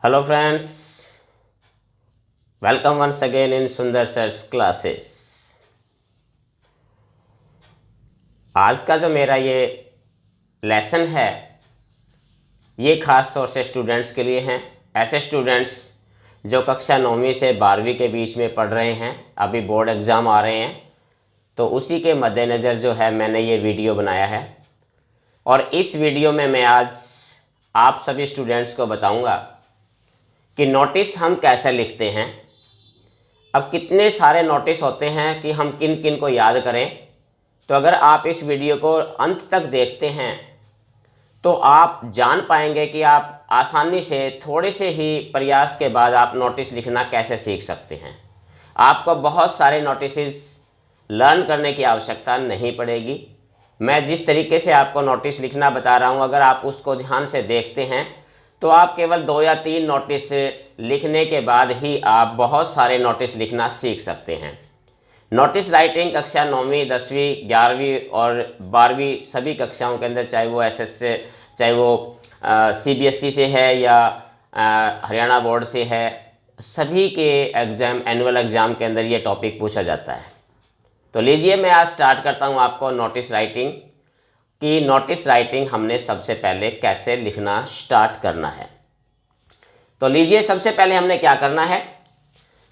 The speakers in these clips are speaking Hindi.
Hello friends, welcome once again in Sundar sir's classes. आज का जो मेरा ये लेसन है ये ख़ास तौर से स्टूडेंट्स के लिए हैं। ऐसे स्टूडेंट्स जो कक्षा 9वीं से 12वीं के बीच में पढ़ रहे हैं, अभी बोर्ड एग्ज़ाम आ रहे हैं, तो उसी के मद्देनज़र जो है मैंने ये वीडियो बनाया है। और इस वीडियो में मैं आज आप सभी स्टूडेंट्स को बताऊंगा कि नोटिस हम कैसे लिखते हैं। अब कितने सारे नोटिस होते हैं कि हम किन किन को याद करें। तो अगर आप इस वीडियो को अंत तक देखते हैं तो आप जान पाएंगे कि आप आसानी से थोड़े से ही प्रयास के बाद आप नोटिस लिखना कैसे सीख सकते हैं। आपको बहुत सारे नोटिसेस लर्न करने की आवश्यकता नहीं पड़ेगी। मैं जिस तरीके से आपको नोटिस लिखना बता रहा हूं, अगर आप उसको ध्यान से देखते हैं तो आप केवल 2 या 3 नोटिस लिखने के बाद ही आप बहुत सारे नोटिस लिखना सीख सकते हैं। नोटिस राइटिंग कक्षा 9वीं 10वीं 11वीं और 12वीं सभी कक्षाओं के अंदर, चाहे वो एसएस से, चाहे वो सीबीएसई से है या हरियाणा बोर्ड से है, सभी के एग्ज़ाम, एनुअल एग्ज़ाम के अंदर ये टॉपिक पूछा जाता है। तो लीजिए मैं आज स्टार्ट करता हूँ आपको नोटिस राइटिंग कि नोटिस राइटिंग हमने सबसे पहले कैसे लिखना स्टार्ट करना है। तो लीजिए, सबसे पहले हमने क्या करना है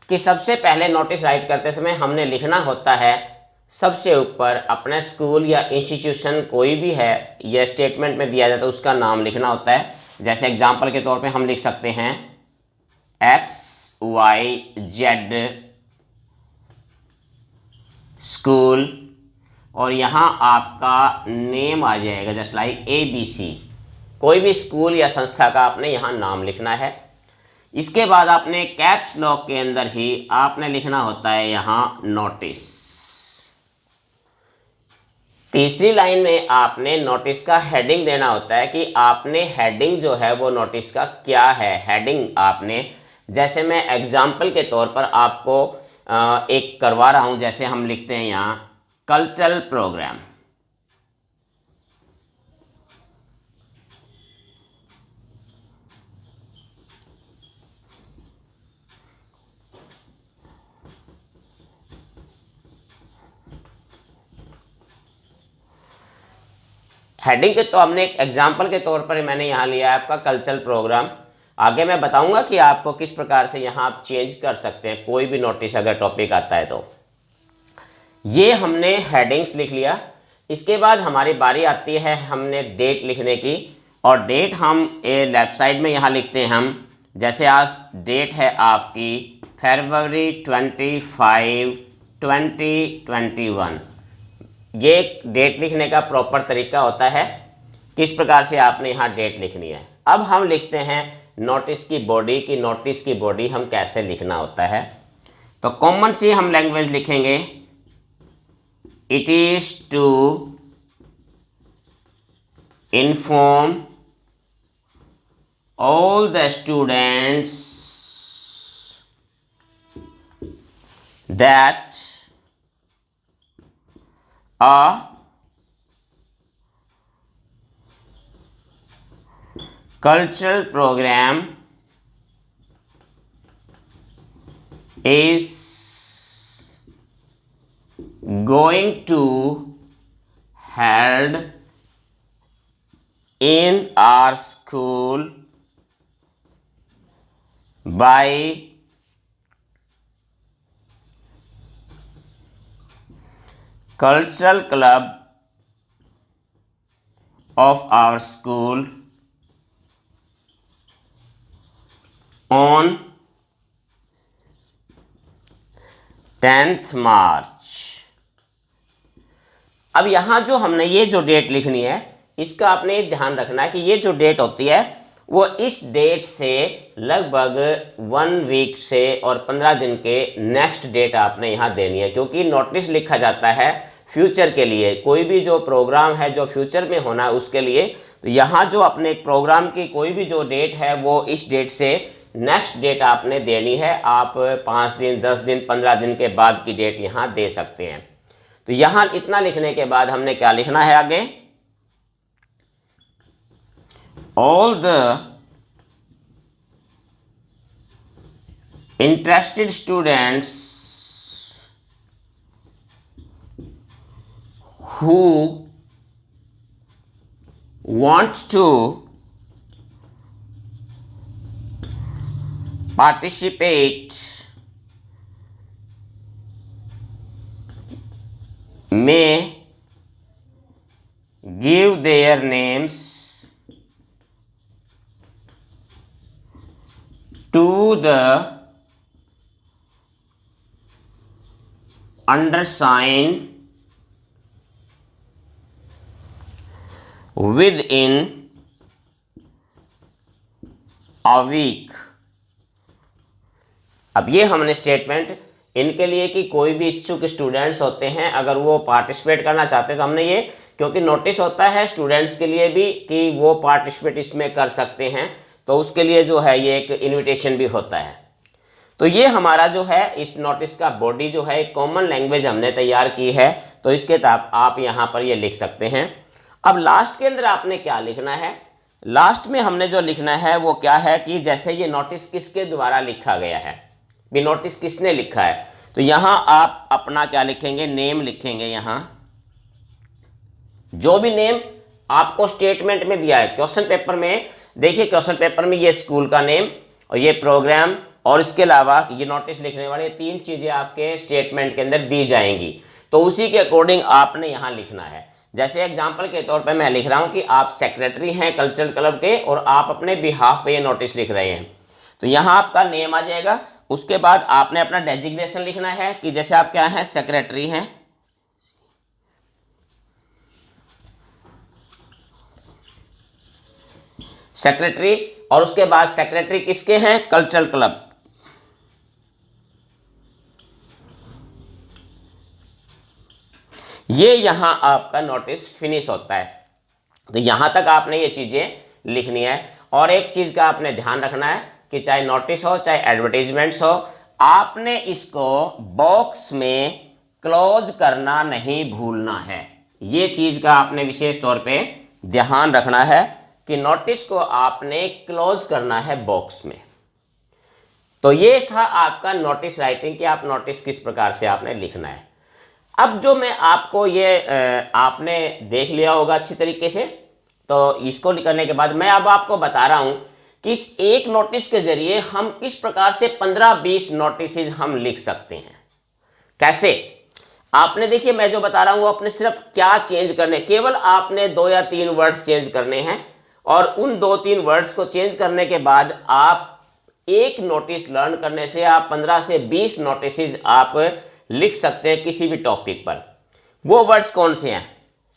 कि सबसे पहले नोटिस राइट करते समय हमने लिखना होता है सबसे ऊपर अपना स्कूल या इंस्टीट्यूशन कोई भी है, यह स्टेटमेंट में दिया जाता है, उसका नाम लिखना होता है। जैसे एग्जांपल के तौर पे हम लिख सकते हैं XYZ स्कूल, और यहाँ आपका नेम आ जाएगा जस्ट लाइक ABC। कोई भी स्कूल या संस्था का आपने यहाँ नाम लिखना है। इसके बाद आपने कैप्स लॉक के अंदर ही आपने लिखना होता है यहाँ नोटिस। तीसरी लाइन में आपने नोटिस का हेडिंग देना होता है कि आपने हेडिंग जो है वो नोटिस का क्या है। हेडिंग आपने, जैसे मैं एग्जाम्पल के तौर पर आपको एक करवा रहा हूँ, जैसे हम लिखते हैं यहाँ कल्चरल प्रोग्राम। हेडिंग के तो हमने एक एग्जाम्पल के तौर पर मैंने यहाँ लिया है आपका कल्चरल प्रोग्राम। आगे मैं बताऊंगा कि आपको किस प्रकार से यहाँ आप चेंज कर सकते हैं कोई भी नोटिस अगर टॉपिक आता है तो। ये हमने हेडिंग्स लिख लिया। इसके बाद हमारी बारी आती है हमने डेट लिखने की, और डेट हम लेफ्ट साइड में यहाँ लिखते हैं हम। जैसे आज डेट है आपकी फरवरी 25, 2021। ये एक डेट लिखने का प्रॉपर तरीका होता है, किस प्रकार से आपने यहाँ डेट लिखनी है। अब हम लिखते हैं नोटिस की बॉडी की, नोटिस की बॉडी हम कैसे लिखना होता है। तो कॉमन सी हम लैंग्वेज लिखेंगे, it is to inform all the students that a cultural program is going to held in our school by cultural club of our school on 10th March। अब यहाँ जो हमने ये जो डेट लिखनी है, इसका आपने ध्यान रखना है कि ये जो डेट होती है वो इस डेट से लगभग 1 वीक से और 15 दिन के नेक्स्ट डेट आपने यहाँ देनी है, क्योंकि नोटिस लिखा जाता है फ्यूचर के लिए। कोई भी जो प्रोग्राम है जो फ्यूचर में होना है उसके लिए, तो यहाँ जो अपने प्रोग्राम की कोई भी जो डेट है वो इस डेट से नेक्स्ट डेट आपने देनी है। आप 5 दिन 10 दिन 15 दिन के बाद की डेट यहाँ दे सकते हैं। तो यहाँ इतना लिखने के बाद हमने क्या लिखना है आगे, all the interested students who want to participate may give their names to the undersigned within a week। अब ये हमने स्टेटमेंट इनके लिए कि कोई भी इच्छुक स्टूडेंट्स होते हैं अगर वो पार्टिसिपेट करना चाहते हैं तो हमने ये, क्योंकि नोटिस होता है स्टूडेंट्स के लिए भी कि वो पार्टिसिपेट इसमें कर सकते हैं, तो उसके लिए जो है ये एक इनविटेशन भी होता है। तो ये हमारा जो है इस नोटिस का बॉडी जो है एक कॉमन लैंग्वेज हमने तैयार की है, तो इसके तहत आप यहाँ पर ये लिख सकते हैं। अब लास्ट के अंदर आपने क्या लिखना है, लास्ट में हमने जो लिखना है वो क्या है कि जैसे ये नोटिस किसके द्वारा लिखा गया है, भी नोटिस किसने लिखा है, तो यहाँ आप अपना क्या लिखेंगे, नेम लिखेंगे। यहाँ जो भी नेम आपको स्टेटमेंट में दिया है, क्वेश्चन पेपर में देखिए, क्वेश्चन पेपर में ये स्कूल का नेम और ये प्रोग्राम और इसके अलावा ये नोटिस लिखने वाले 3 चीजें आपके स्टेटमेंट के अंदर दी जाएंगी, तो उसी के अकॉर्डिंग आपने यहाँ लिखना है। जैसे एग्जाम्पल के तौर पे मैं लिख रहा हूँ कि आप सेक्रेटरी हैं कल्चरल क्लब के और आप अपने बिहाफ पे ये नोटिस लिख रहे हैं, तो यहाँ आपका नेम आ जाएगा। उसके बाद आपने अपना डेजिग्नेशन लिखना है कि जैसे आप क्या हैं, सेक्रेटरी हैं, सेक्रेटरी, और उसके बाद सेक्रेटरी किसके हैं, कल्चरल क्लब। ये यहां आपका नोटिस फिनिश होता है, तो यहां तक आपने ये चीजें लिखनी है। और एक चीज का आपने ध्यान रखना है कि चाहे नोटिस हो चाहे एडवर्टाइजमेंट्स हो, आपने इसको बॉक्स में क्लोज करना नहीं भूलना है। ये चीज का आपने विशेष तौर पे ध्यान रखना है कि नोटिस को आपने क्लोज करना है बॉक्स में। तो ये था आपका नोटिस राइटिंग कि आप नोटिस किस प्रकार से आपने लिखना है। अब जो मैं आपको ये आपने देख लिया होगा अच्छी तरीके से, तो इसको करने के बाद मैं अब आपको बता रहा हूं कि इस एक नोटिस के जरिए हम किस प्रकार से 15-20 नोटिस हम लिख सकते हैं। कैसे, आपने देखिए मैं जो बता रहा हूं वो अपने सिर्फ क्या चेंज करने, केवल आपने 2 या 3 वर्ड्स चेंज करने हैं, और उन 2-3 वर्ड्स को चेंज करने के बाद आप एक नोटिस लर्न करने से आप 15 से 20 नोटिस आप लिख सकते हैं किसी भी टॉपिक पर। वो वर्ड्स कौन से हैं,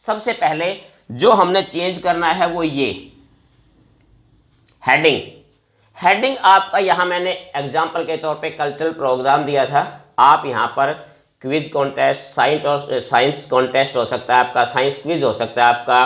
सबसे पहले जो हमने चेंज करना है वो ये हेडिंग। हेडिंग आपका यहां मैंने एग्जांपल के तौर पे कल्चरल प्रोग्राम दिया था, आप यहां पर क्विज कॉन्टेस्ट, साइंस कॉन्टेस्ट हो सकता है आपका, साइंस क्विज हो सकता है आपका,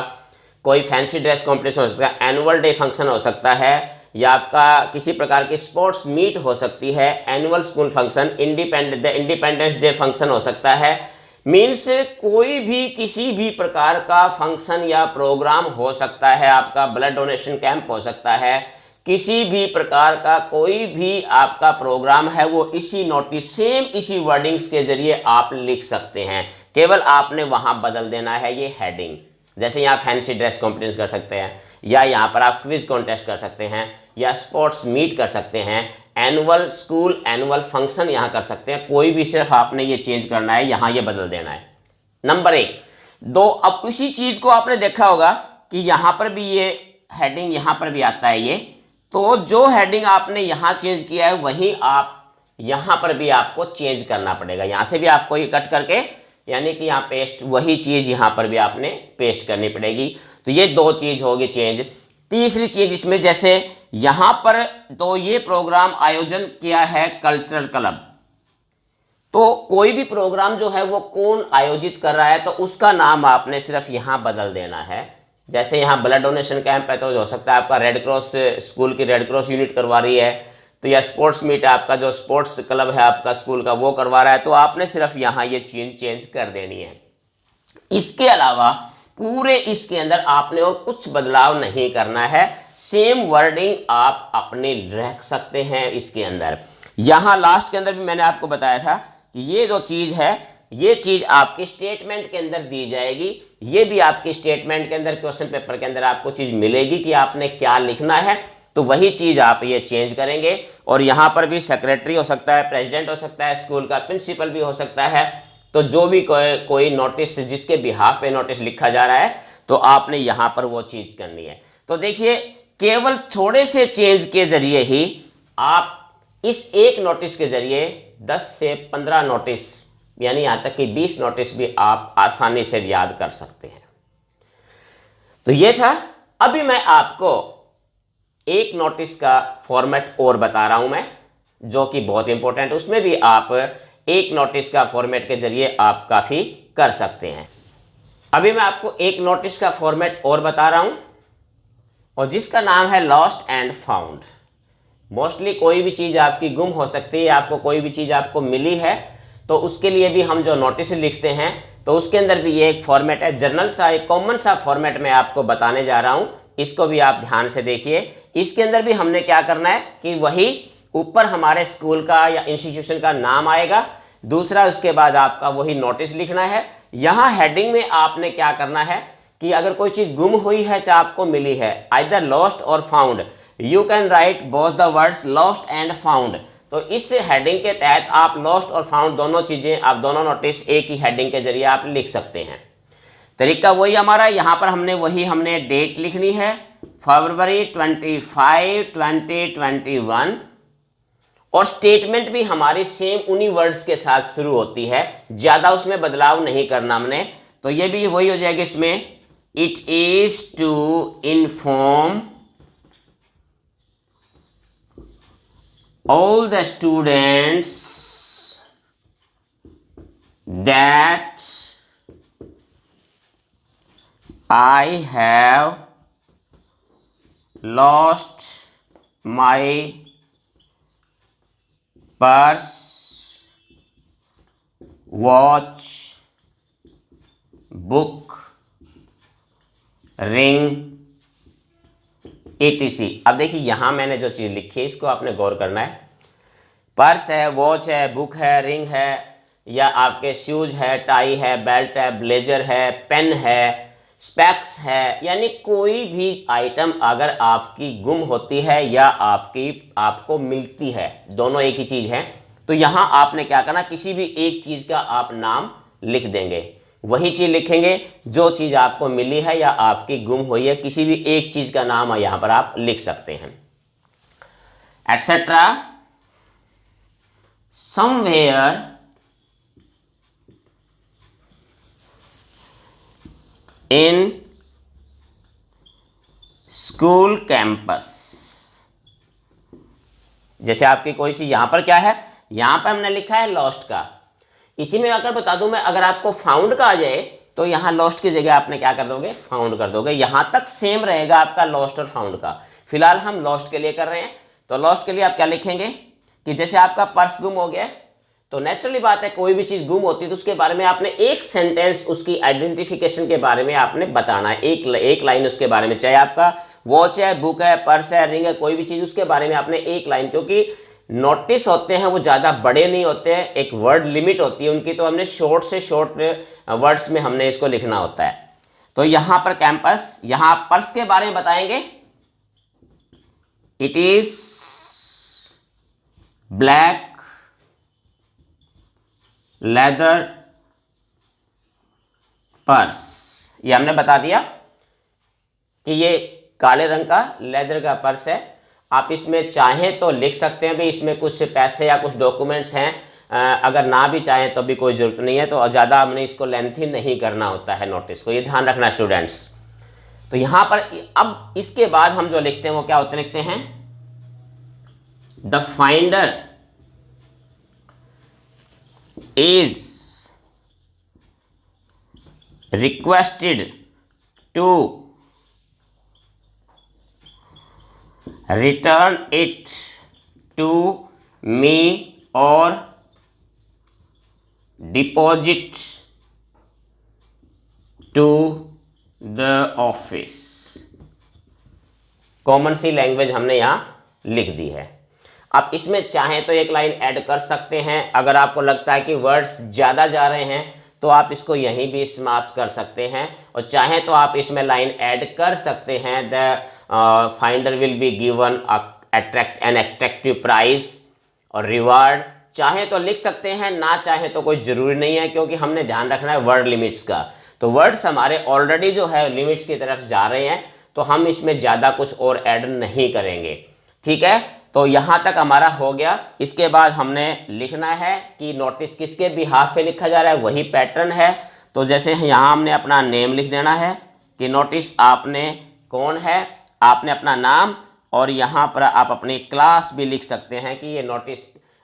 कोई फैंसी ड्रेस कॉम्पिटिशन हो सकता है, एनुअल डे फंक्शन हो सकता है, या आपका किसी प्रकार की स्पोर्ट्स मीट हो सकती है, annual school function, independence day function हो सकता है। मीन्स कोई भी किसी भी प्रकार का फंक्शन या प्रोग्राम हो सकता है, आपका ब्लड डोनेशन कैंप हो सकता है, किसी भी प्रकार का कोई भी आपका प्रोग्राम है वो इसी नोटिस सेम इसी वर्डिंग्स के जरिए आप लिख सकते हैं। केवल आपने वहां बदल देना है ये हेडिंग। जैसे यहाँ फैंसी ड्रेस कॉम्पिटिशन कर सकते हैं, या यहाँ पर आप क्विज कॉन्टेस्ट कर सकते हैं, या स्पोर्ट्स मीट कर सकते हैं, एनुअल स्कूल एनुअल फंक्शन यहाँ कर सकते हैं। कोई भी सिर्फ आपने ये चेंज करना है, यहाँ ये बदल देना है। नंबर 1 2, अब उसी चीज को आपने देखा होगा कि यहाँ पर भी ये हेडिंग यहाँ पर भी आता है ये, तो जो हेडिंग आपने यहाँ चेंज किया है वही आप यहाँ पर भी आपको चेंज करना पड़ेगा। यहाँ से भी आपको ये कट करके यानी कि यहाँ पेस्ट, वही चीज यहाँ पर भी आपने पेस्ट करनी पड़ेगी। तो ये 2 चीज होगी चेंज। तीसरी चीज इसमें, जैसे यहाँ पर तो ये प्रोग्राम आयोजन किया है कल्चरल क्लब, तो कोई भी प्रोग्राम जो है वो कौन आयोजित कर रहा है तो उसका नाम आपने सिर्फ यहाँ बदल देना है। जैसे यहाँ ब्लड डोनेशन कैंप है तो हो सकता है आपका रेड क्रॉस, स्कूल की रेड क्रॉस यूनिट करवा रही है, तो या स्पोर्ट्स मीट आपका जो स्पोर्ट्स क्लब है आपका स्कूल का वो करवा रहा है, तो आपने सिर्फ यहाँ ये चेंज कर देनी है। इसके अलावा पूरे इसके अंदर आपने और कुछ बदलाव नहीं करना है, सेम वर्डिंग आप अपने रख सकते हैं इसके अंदर। यहां लास्ट के अंदर भी मैंने आपको बताया था कि ये जो चीज है, ये चीज आपकी स्टेटमेंट के अंदर दी जाएगी। ये भी आपकी स्टेटमेंट के अंदर क्वेश्चन पेपर के अंदर आपको चीज मिलेगी कि आपने क्या लिखना है, तो वही चीज आप ये चेंज करेंगे। और यहां पर भी सेक्रेटरी हो सकता है, प्रेसिडेंट हो सकता है, स्कूल का प्रिंसिपल भी हो सकता है। तो जो भी कोई नोटिस जिसके बिहाफ पे नोटिस लिखा जा रहा है, तो आपने यहां पर वो चीज करनी है। तो देखिए, केवल थोड़े से चेंज के जरिए ही आप इस एक नोटिस के जरिए 10 से 15 नोटिस, यानी यहां तक कि 20 नोटिस भी आप आसानी से याद कर सकते हैं। तो ये था। अभी मैं आपको एक नोटिस का फॉर्मेट और बता रहा हूं मैं, जो कि बहुत इंपॉर्टेंट, उसमें भी आप एक नोटिस का फॉर्मेट के जरिए आप काफी कर सकते हैं। अभी मैं आपको एक नोटिस का फॉर्मेट और बता रहा हूं, और जिसका नाम है लॉस्ट एंड फाउंड। मोस्टली कोई भी चीज आपकी गुम हो सकती है, आपको कोई भी चीज आपको मिली है, तो उसके लिए भी हम जो नोटिस लिखते हैं, तो उसके अंदर भी ये एक फॉर्मेट है, जनरल सा एक कॉमन सा फॉर्मेट मैं आपको बताने जा रहा हूं। इसको भी आप ध्यान से देखिए। इसके अंदर भी हमने क्या करना है कि वही ऊपर हमारे स्कूल का या इंस्टीट्यूशन का नाम आएगा, दूसरा उसके बाद आपका वही नोटिस लिखना है। यहां हेडिंग में आपने क्या करना है कि अगर कोई चीज गुम हुई है चाहे आपको मिली है, आइदर लॉस्ट और found, you can write both the words lost and found. तो इस हेडिंग के तहत आप लॉस्ट और फाउंड दोनों चीजें, आप दोनों नोटिस एक ही हेडिंग के जरिए आप लिख सकते हैं। तरीका वही हमारा, यहां पर हमने डेट लिखनी है, फरवरी 25, 2021, और स्टेटमेंट भी हमारी सेम उन्हीं वर्ड्स के साथ शुरू होती है, ज्यादा उसमें बदलाव नहीं करना हमने। तो ये भी वही हो जाएगा इसमें, it is to inform all the students that I have lost my purse, watch, book, ring, etc। अब देखिए यहां मैंने जो चीज लिखी है इसको आपने गौर करना है। पर्स है, वॉच है, बुक है, रिंग है, या आपके शूज है, टाई है, बेल्ट है, ब्लेजर है, पेन है, स्पेक्स है, यानी कोई भी आइटम अगर आपकी गुम होती है या आपको मिलती है, दोनों एक ही चीज है, तो यहां आपने क्या करना, किसी भी एक चीज का आप नाम लिख देंगे। वही चीज लिखेंगे जो चीज आपको मिली है या आपकी गुम हुई है, किसी भी एक चीज का नाम यहां पर आप लिख सकते हैं, etcetera. somewhere in school campus। जैसे आपकी कोई चीज यहां पर क्या है, यहां पर हमने लिखा है लॉस्ट का, इसी में अगर बता दूं मैं, अगर आपको फाउंड का आ जाए तो यहां लॉस्ट की जगह आपने क्या कर दोगे, फाउंड कर दोगे। यहां तक सेम रहेगा आपका लॉस्ट और फाउंड का। फिलहाल हम लॉस्ट के लिए कर रहे हैं, तो लॉस्ट के लिए आप क्या लिखेंगे कि जैसे आपका पर्स गुम हो गया, तो नेचुरली बात है कोई भी चीज गुम होती है तो उसके बारे में आपने एक सेंटेंस उसकी आइडेंटिफिकेशन के बारे में आपने बताना है, एक लाइन उसके बारे में, चाहे आपका वॉच है, बुक है, पर्स है, रिंग है, कोई भी चीज उसके बारे में आपने एक लाइन, क्योंकि नोटिस होते हैं वो ज़्यादा बड़े नहीं होते हैं, एक वर्ड लिमिट होती है उनकी, तो हमने शॉर्ट से शॉर्ट वर्ड्स में हमने इसको लिखना होता है। तो यहां पर कैंपस, यहां पर्स के बारे में बताएंगे, it is black leather purse, ये हमने बता दिया कि ये काले रंग का लेदर का पर्स है। आप इसमें चाहें तो लिख सकते हैं भाई इसमें कुछ पैसे या कुछ डॉक्यूमेंट्स हैं, अगर ना भी चाहें तो भी कोई ज़रूरत नहीं है, तो ज़्यादा हमने इसको लेंथी नहीं करना होता है नोटिस को, ये ध्यान रखना स्टूडेंट्स। तो यहाँ पर अब इसके बाद हम जो लिखते हैं वो क्या होते लिखते हैं, the finder is requested to return it to me or deposit to the office। Common C language हमने यहां लिख दी है। आप इसमें चाहें तो एक लाइन ऐड कर सकते हैं। अगर आपको लगता है कि वर्ड्स ज़्यादा जा रहे हैं तो आप इसको यहीं भी समाप्त कर सकते हैं, और चाहें तो आप इसमें लाइन ऐड कर सकते हैं, the finder will be given attract an attractive prize और रिवार्ड। चाहे तो लिख सकते हैं, ना चाहे तो कोई जरूरी नहीं है, क्योंकि हमने ध्यान रखना है वर्ड लिमिट्स का। तो वर्ड्स हमारे ऑलरेडी जो है लिमिट्स की तरफ जा रहे हैं, तो हम इसमें ज़्यादा कुछ और ऐड नहीं करेंगे। ठीक है, तो यहाँ तक हमारा हो गया। इसके बाद हमने लिखना है कि नोटिस किसके बिहाफ पे लिखा जा रहा है, वही पैटर्न है। तो जैसे यहाँ हमने अपना नेम लिख देना है कि नोटिस आपने कौन है, आपने अपना नाम, और यहाँ पर आप अपनी क्लास भी लिख सकते हैं कि ये नोटिस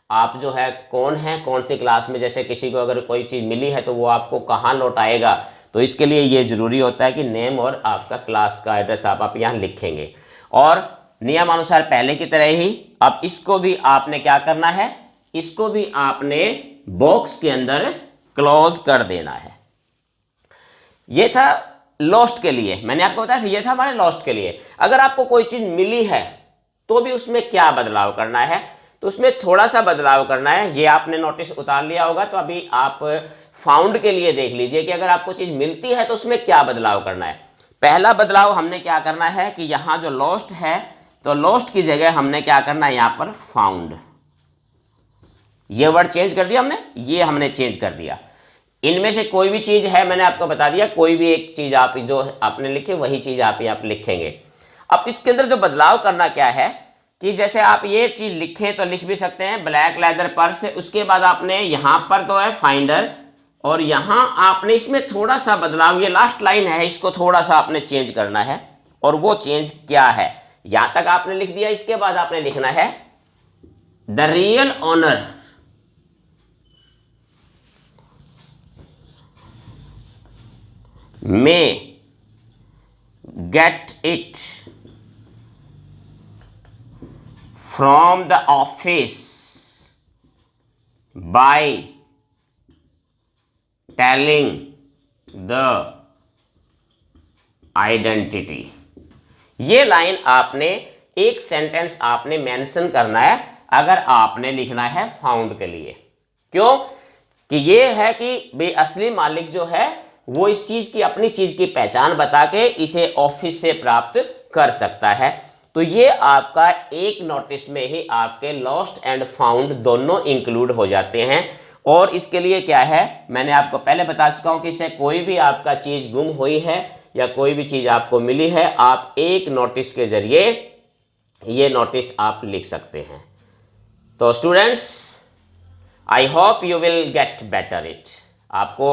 आप जो है कौन है, कौन सी क्लास में। जैसे किसी को अगर कोई चीज़ मिली है तो वो आपको कहाँ लौटाएगा, तो इसके लिए ये ज़रूरी होता है कि नेम और आपका क्लास का एड्रेस आप यहाँ लिखेंगे। और नियमानुसार पहले की तरह ही अब इसको भी आपने क्या करना है, इसको भी आपने बॉक्स के अंदर क्लोज कर देना है। ये था लॉस्ट के लिए, मैंने आपको बताया था ये था हमारे लॉस्ट के लिए। अगर आपको कोई चीज़ मिली है तो भी उसमें क्या बदलाव करना है, तो उसमें थोड़ा सा बदलाव करना है। ये आपने नोटिस उतार लिया होगा, तो अभी आप फाउंड के लिए देख लीजिए कि अगर आपको चीज़ मिलती है तो उसमें क्या बदलाव करना है। पहला बदलाव हमने क्या करना है कि यहाँ जो लॉस्ट है, तो लॉस्ट की जगह हमने क्या करना है, यहाँ पर फाउंड, ये वर्ड चेंज कर दिया हमने, ये हमने चेंज कर दिया। इनमें से कोई भी चीज़ है, मैंने आपको बता दिया, कोई भी एक चीज़ आप जो आपने लिखी वही चीज़ आप लिखेंगे। अब इसके अंदर जो बदलाव करना क्या है कि जैसे आप ये चीज़ लिखें तो लिख भी सकते हैं ब्लैक लेदर पर्स, उसके बाद आपने यहाँ पर तो है फाइंडर, और यहाँ आपने इसमें थोड़ा सा बदलाव, ये लास्ट लाइन है, इसको थोड़ा सा आपने चेंज करना है। और वो चेंज क्या है, यहाँ तक आपने लिख दिया। इसके बाद आपने लिखना है the real owner may get it from the office by telling the identity। ये लाइन आपने एक सेंटेंस आपने मेंशन करना है अगर आपने लिखना है फाउंड के लिए। क्यों कि ये है कि भाई असली मालिक जो है वो इस चीज की, अपनी चीज की पहचान बता के इसे ऑफिस से प्राप्त कर सकता है। तो ये आपका एक नोटिस में ही आपके लॉस्ट एंड फाउंड दोनों इंक्लूड हो जाते हैं। और इसके लिए क्या है, मैंने आपको पहले बता चुका हूं कि चाहे कोई भी आपका चीज गुम हुई है या कोई भी चीज आपको मिली है, आप एक नोटिस के जरिए ये नोटिस आप लिख सकते हैं। तो students, I hope you will get better it. आपको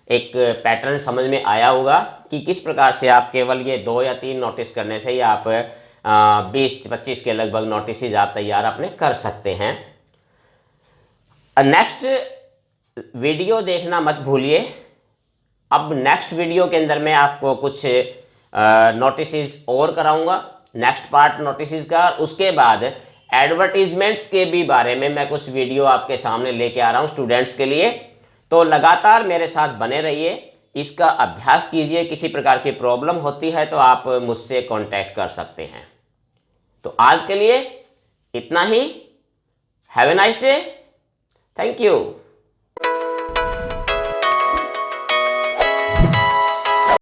एक पैटर्न समझ में आया होगा कि किस प्रकार से आप केवल ये 2 या 3 नोटिस करने से ही आप 20-25 के लगभग नोटिस आप तैयार अपने कर सकते हैं। नेक्स्ट वीडियो देखना मत भूलिए। अब नेक्स्ट वीडियो के अंदर मैं आपको कुछ नोटिस और कराऊंगा, नेक्स्ट पार्ट नोटिस का। उसके बाद एडवर्टीजमेंट्स के भी बारे में मैं कुछ वीडियो आपके सामने लेके आ रहा हूं स्टूडेंट्स के लिए। तो लगातार मेरे साथ बने रहिए, इसका अभ्यास कीजिए। किसी प्रकार की प्रॉब्लम होती है तो आप मुझसे कांटेक्ट कर सकते हैं। तो आज के लिए इतना ही। Have a nice day. Thank you.